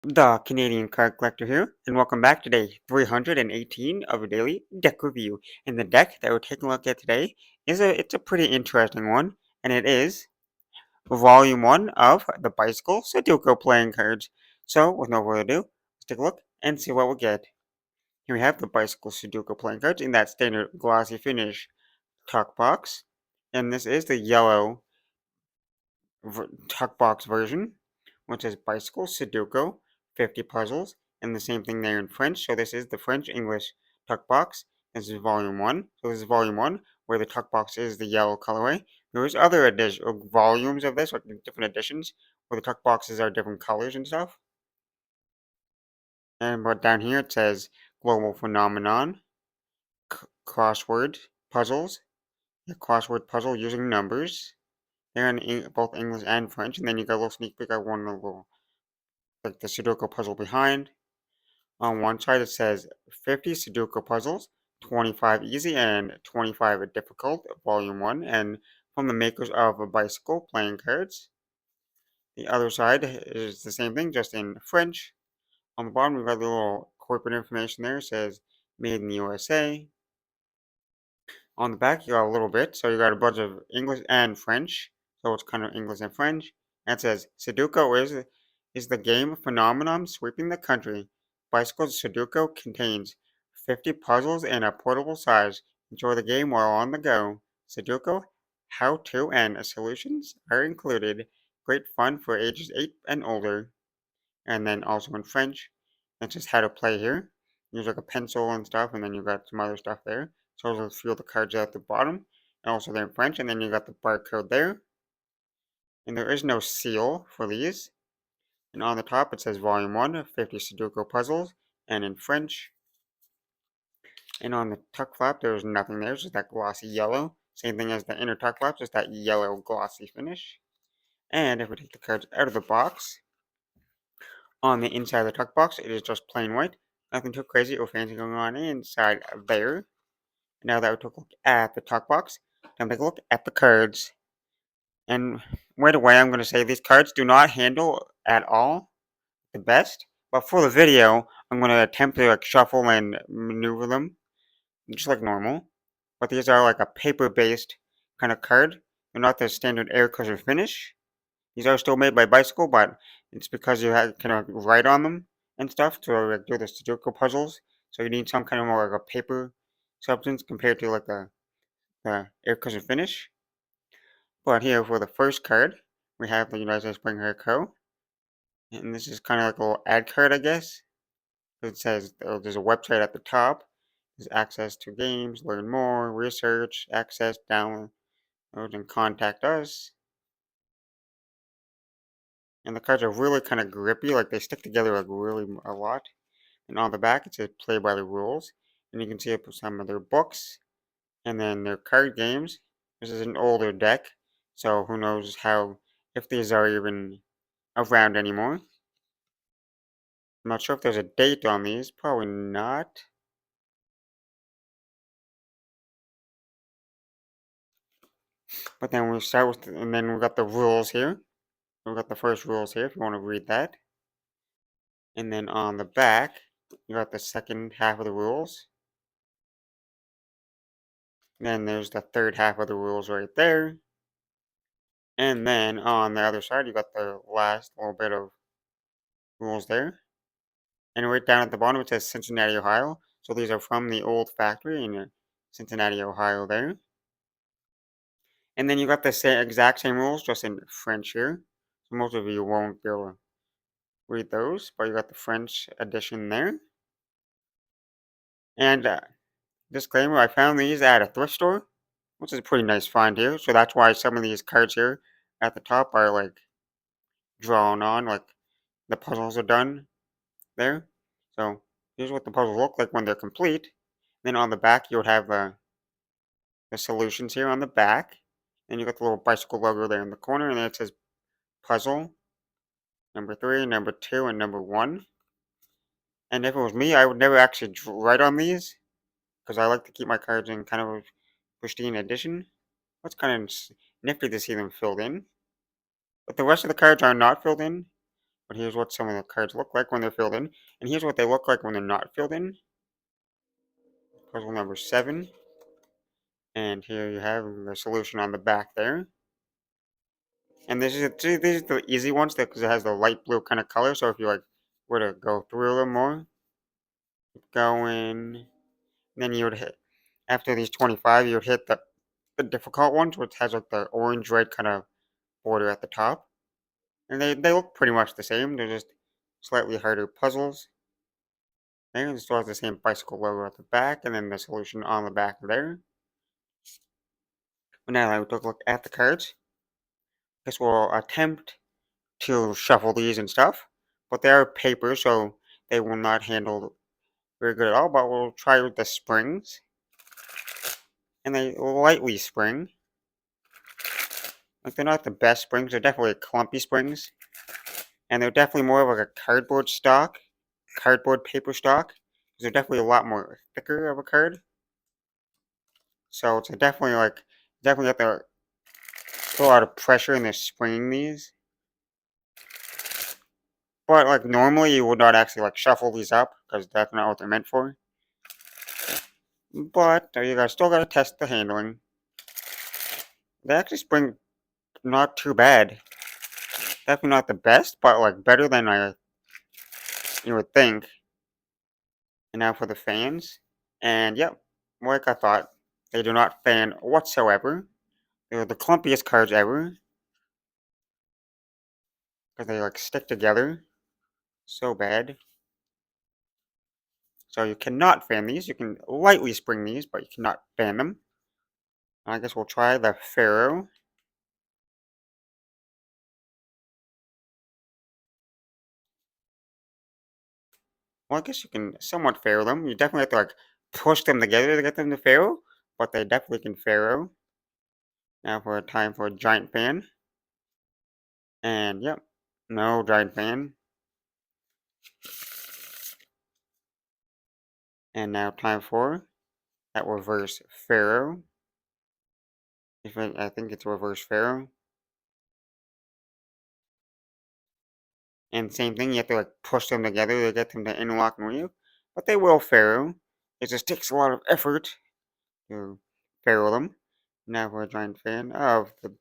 The Canadian Card Collector here, and welcome back to day 318 of a daily deck review. And the deck that we're taking a look at today it's a pretty interesting one, and it is Volume 1 of the Bicycle Sudoku playing cards. So, with no further ado, let's take a look and see what we get. Here we have the Bicycle Sudoku playing cards in that standard glossy finish tuck box, and this is the yellow tuck box version, which is Bicycle, Sudoku, 50 puzzles, and the same thing there in French. So this is the French-English tuck box. This is Volume 1. So this is Volume 1, where the tuck box is the yellow colorway. There's other volumes of this, like different editions, where the tuck boxes are different colors and stuff. And but down here it says Global Phenomenon, Crossword Puzzles, a crossword puzzle using numbers. They're in both English and French, and then you got a little sneak peek at one of the little, like the Sudoku puzzle behind. On one side it says 50 Sudoku puzzles, 25 easy and 25 difficult, Volume 1, and from the makers of a Bicycle playing cards. The other side is the same thing, just in French. On the bottom we've got the little corporate information there. It says Made in the USA. On the back you got a little bit, so you got a bunch of English and French. So it's kind of English and French. And it says Sudoku is the game phenomenon sweeping the country. Bicycle Sudoku contains 50 puzzles in a portable size. Enjoy the game while on the go. Sudoku, how-to, and solutions are included. Great fun for ages 8 and older. And then also in French, that's just how to play here. Use like a pencil and stuff, and then you got some other stuff there. So there's a few of the cards at the bottom, and also they're in French, and then you got the barcode there. And there is no seal for these. And on the top it says Volume 1, 50 Sudoku puzzles, and in French. And on the tuck flap there's nothing there, it's just that glossy yellow. Same thing as the inner tuck flap, just that yellow glossy finish. And if we take the cards out of the box, on the inside of the tuck box it is just plain white. Nothing too crazy or fancy going on inside there. Now that we took a look at the tuck box, now take a look at the cards. And right away, I'm going to say these cards do not handle at all the best. But for the video, I'm going to attempt to like shuffle and maneuver them just like normal. But these are like a paper-based kind of card. They're not the standard air cushion finish. These are still made by Bicycle, but it's because you can write on them and stuff to like do the Sudoku puzzles. So you need some kind of more like a paper substance compared to like the air cushion finish. But here for the first card, we have the United States Playing Card Co. And this is kind of like a little ad card, I guess. It says there's a website at the top. There's access to games, learn more, research, access, download, and contact us. And the cards are really kind of grippy, like they stick together like really a lot. And on the back it says play by the rules. And you can see some of their books and then their card games. This is an older deck, so who knows if these are even around anymore. I'm not sure if there's a date on these, probably not. But then we start with, and then we got the rules here. We got the first rules here if you want to read that. And then on the back, you got the second half of the rules. Then there's the third half of the rules right there. And then on the other side, you got the last little bit of rules there. And right down at the bottom, it says Cincinnati, Ohio. So these are from the old factory in Cincinnati, Ohio there. And then you got the exact same rules, just in French here. So most of you won't be able to read those, but you got the French edition there. And disclaimer, I found these at a thrift store, which is a pretty nice find here. So that's why some of these cards here at the top are like drawn on, like the puzzles are done there. So here's what the puzzles look like when they're complete. Then on the back, you would have the solutions here on the back. And you got the little bicycle logo there in the corner, and then it says puzzle number 3, number 2, and number 1. And if it was me, I would never actually write on these because I like to keep my cards in kind of a pristine edition. It's kind of nifty to see them filled in. But the rest of the cards are not filled in, But here's what some of the cards look like when they're filled in. And here's what they look like when they're not filled in. Puzzle number 7. And here you have the solution on the back there. And these are the easy ones because it has the light blue kind of color. So if you like were to go through a little more, going, then you would hit, after these 25, you would hit the difficult ones, which has like the orange red kind of border at the top. And they look pretty much the same. They're just slightly harder puzzles. And it still has the same bicycle logo at the back, and then the solution on the back there. But now that we took a look at the cards, I guess we'll attempt to shuffle these and stuff. But they are paper, so they will not handle very good at all. But we'll try with the springs. And they lightly spring. Like they're not the best springs, they're definitely clumpy springs. And they're definitely more of like a cardboard paper stock. They're definitely a lot more thicker of a card. So it's definitely have to put a lot of pressure in the springing these. But like normally you would not actually like shuffle these up because that's not what they're meant for. But still gotta test the handling. They actually spring not too bad. Definitely not the best, but like better than you would think. And now for the fans. And yep, like I thought, they do not fan whatsoever. They're the clumpiest cards ever. Because they like stick together so bad. So you cannot fan these. You can lightly spring these, but you cannot fan them. I guess we'll try the Pharaoh. Well, I guess you can somewhat Pharaoh them. You definitely have to like push them together to get them to Pharaoh, but they definitely can Pharaoh. Now for a time for a giant fan. And yep, no giant fan. And now time for that reverse Pharaoh. I think it's reverse Pharaoh. And same thing, you have to like push them together to get them to interlock and weave. But they will Pharaoh. It just takes a lot of effort to Pharaoh them. Now for a giant fan of the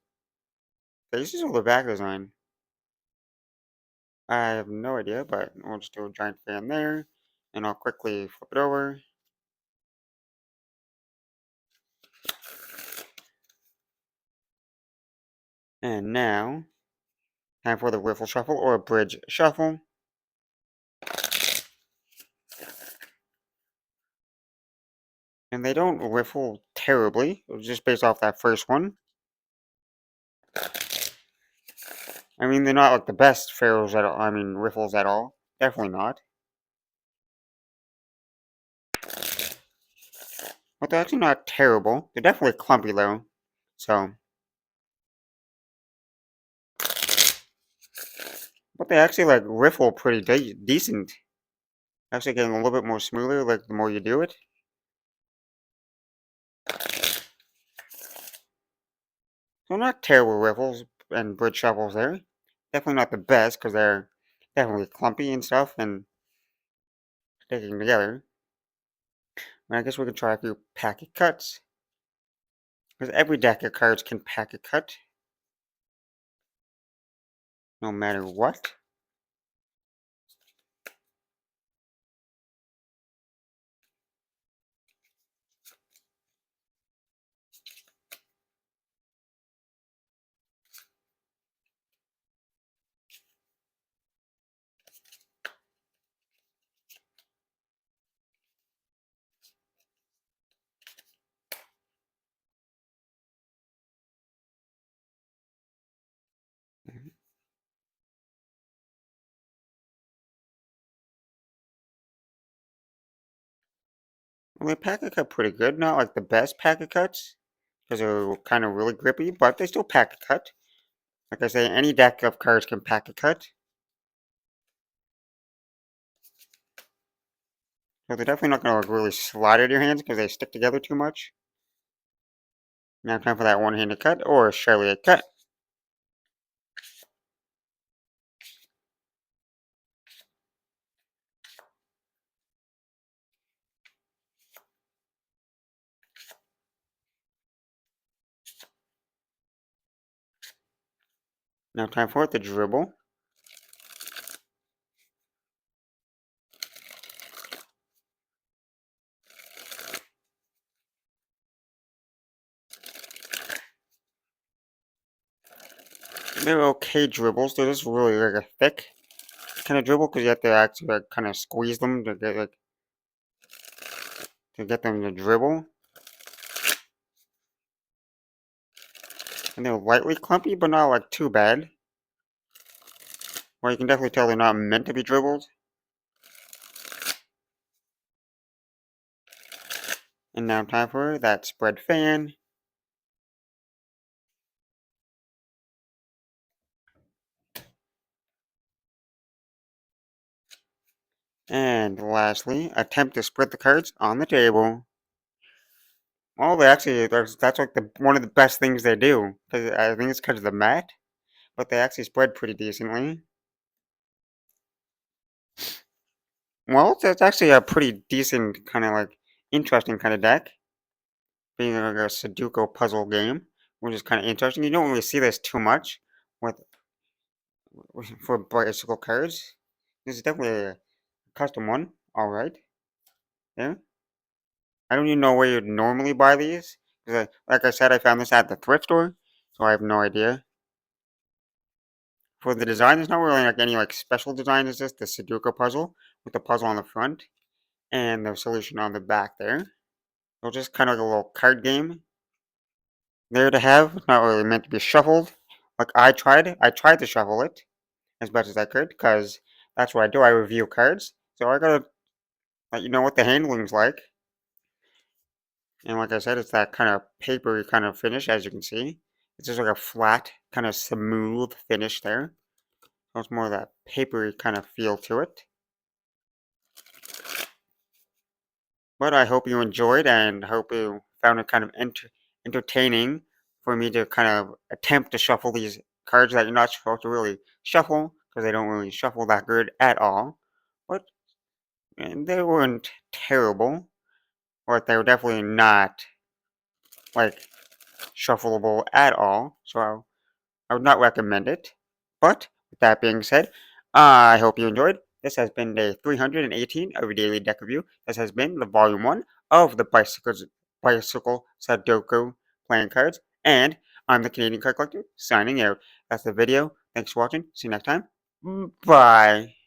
faces or the back design. I have no idea, but we'll just do a giant fan there. And I'll quickly flip it over. And now, time for the riffle shuffle or bridge shuffle. And they don't riffle terribly, just based off that first one. I mean, they're not like the best pharaohs at all. I mean, riffles at all. Definitely not. But they're actually not terrible. They're definitely clumpy though. So, but they actually like riffle pretty decent. Actually getting a little bit more smoother like the more you do it. So not terrible riffles and bridge shuffles there. Definitely not the best because they're definitely clumpy and stuff and sticking together. And I guess we can try a few packet cuts. Because every deck of cards can packet cut. No matter what. Well, they packet cut pretty good. Not like the best packet cuts. Because they're kind of really grippy, but they still packet cut. Like I say, any deck of cards can packet cut. So they're definitely not going to like really slide out of your hands because they stick together too much. Now time for that one-handed cut or a Charlier cut. Now time for the dribble. They're okay dribbles. They're just really like a thick kind of dribble because you have to actually like, kind of squeeze them to get them to dribble. And they're lightly clumpy, but not like too bad. Well, you can definitely tell they're not meant to be dribbled. And now time for that spread fan. And lastly, attempt to spread the cards on the table. Well, they actually, that's like one of the best things they do. Cause I think it's because of the mat, but they actually spread pretty decently. Well, it's actually a pretty decent kind of like interesting kind of deck, being like a Sudoku puzzle game, which is kind of interesting. You don't really see this too much with for bicycle cards. This is definitely a custom one. All right, yeah. I don't even know where you'd normally buy these. 'Cause like I said, I found this at the thrift store, so I have no idea. For the design, there's not really like any like special design. It's just the Sudoku puzzle with the puzzle on the front and the solution on the back there. So just kind of like a little card game there to have. It's not really meant to be shuffled. Like I tried to shuffle it as best as I could because that's what I do. I review cards, so I gotta let you know what the handling's like. And like I said, it's that kind of papery kind of finish, as you can see. It's just like a flat, kind of smooth finish there. So it's more of that papery kind of feel to it. But I hope you enjoyed and hope you found it kind of entertaining for me to kind of attempt to shuffle these cards that you're not supposed to really shuffle because they don't really shuffle that good at all. But they weren't terrible, but they were definitely not like shuffleable at all. So I would not recommend it. But with that being said, I hope you enjoyed. This has been day 318 of your daily deck review. This has been the volume 1 of the Bicycle Sudoku playing cards. And I'm the Canadian Card Collector signing out. That's the video. Thanks for watching. See you next time. Bye.